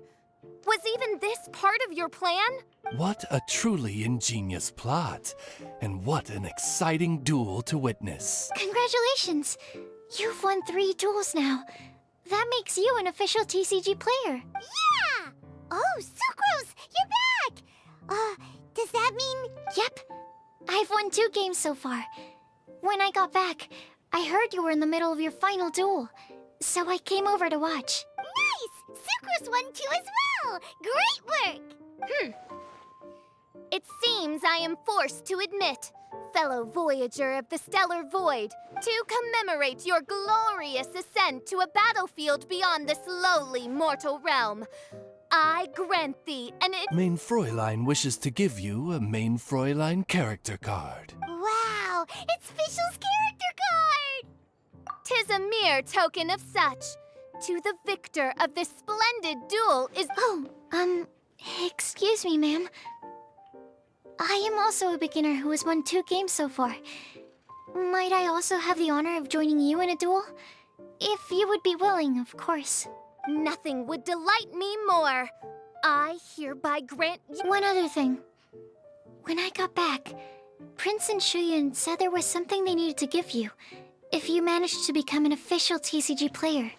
was even this part of your plan? What a truly ingenious plot, and what an exciting duel to witness. Congratulations! You've won 3 duels now. That makes you an official TCG player. Yeah! Oh, Sucrose, you're back! Does that mean... Yep. I've won 2 games so far. When I got back, I heard you were in the middle of your final duel, so I came over to watch. Nice! Sucrose won too as well! Great work! It seems I am forced to admit, fellow voyager of the stellar void, to commemorate your glorious ascent to a battlefield beyond this lowly mortal realm. I grant thee Main Fräulein wishes to give you a Main Fräulein character card. Wow! It's Fischl's character card! 'Tis a mere token of such. To the victor of this splendid duel is... Excuse me, ma'am. I am also a beginner who has won 2 games so far. Might I also have the honor of joining you in a duel? If you would be willing, of course. Nothing would delight me more. I hereby grant you... One other thing. When I got back, Prince and Shuyan said there was something they needed to give you, if you managed to become an official TCG player.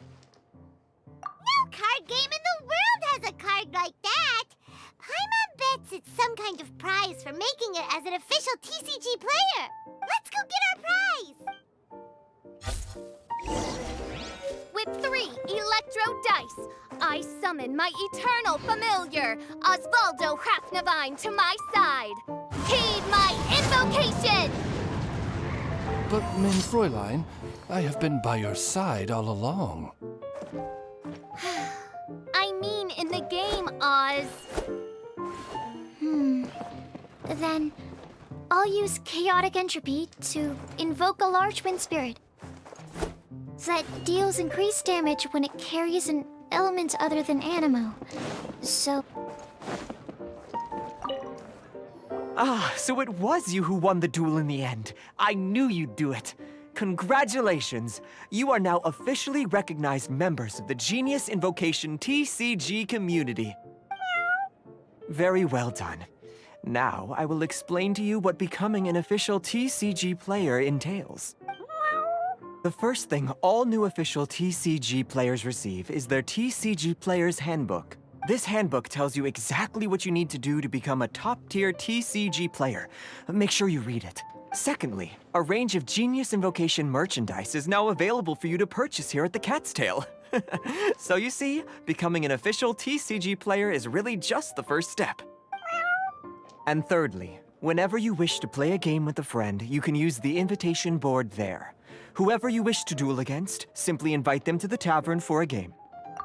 No card game in the world has a card like that! Paimon bets it's some kind of prize for making it as an official TCG player! Let's go get our prize! With 3 electro dice, I summon my eternal familiar, Osvaldo Hafnavine, to my side. Heed my invocation! But, Main Fräulein, I have been by your side all along. I mean in the game, Oz. Then, I'll use Chaotic Entropy to invoke a large wind spirit that deals increased damage when it carries an element other than Animo. So... Ah, so it was you who won the duel in the end. I knew you'd do it. Congratulations! You are now officially recognized members of the Genius Invocation TCG community. Very well done. Now, I will explain to you what becoming an official TCG player entails. The first thing all new official TCG players receive is their TCG Player's Handbook. This handbook tells you exactly what you need to do to become a top-tier TCG player. Make sure you read it. Secondly, a range of Genius Invocation merchandise is now available for you to purchase here at the Cat's Tail. So you see, becoming an official TCG player is really just the first step. And thirdly, whenever you wish to play a game with a friend, you can use the invitation board there. Whoever you wish to duel against, simply invite them to the tavern for a game.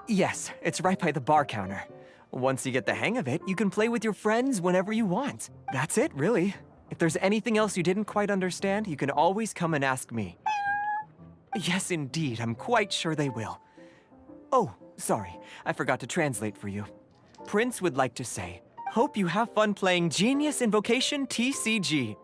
Yes, it's right by the bar counter. Once you get the hang of it, you can play with your friends whenever you want. That's it, really. If there's anything else you didn't quite understand, you can always come and ask me. Yes, indeed, I'm quite sure they will. Oh, sorry, I forgot to translate for you. Prince would like to say, hope you have fun playing Genius Invocation TCG.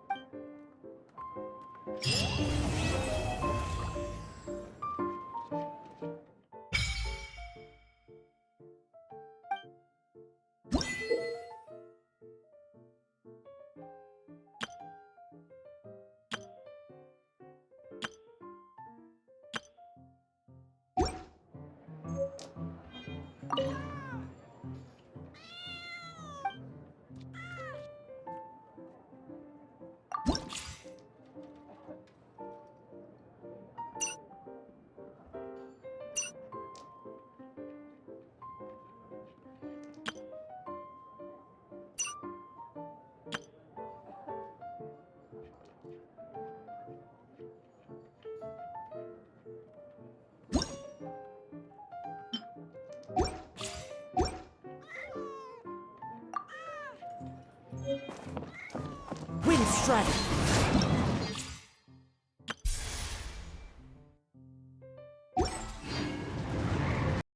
Wind Strider!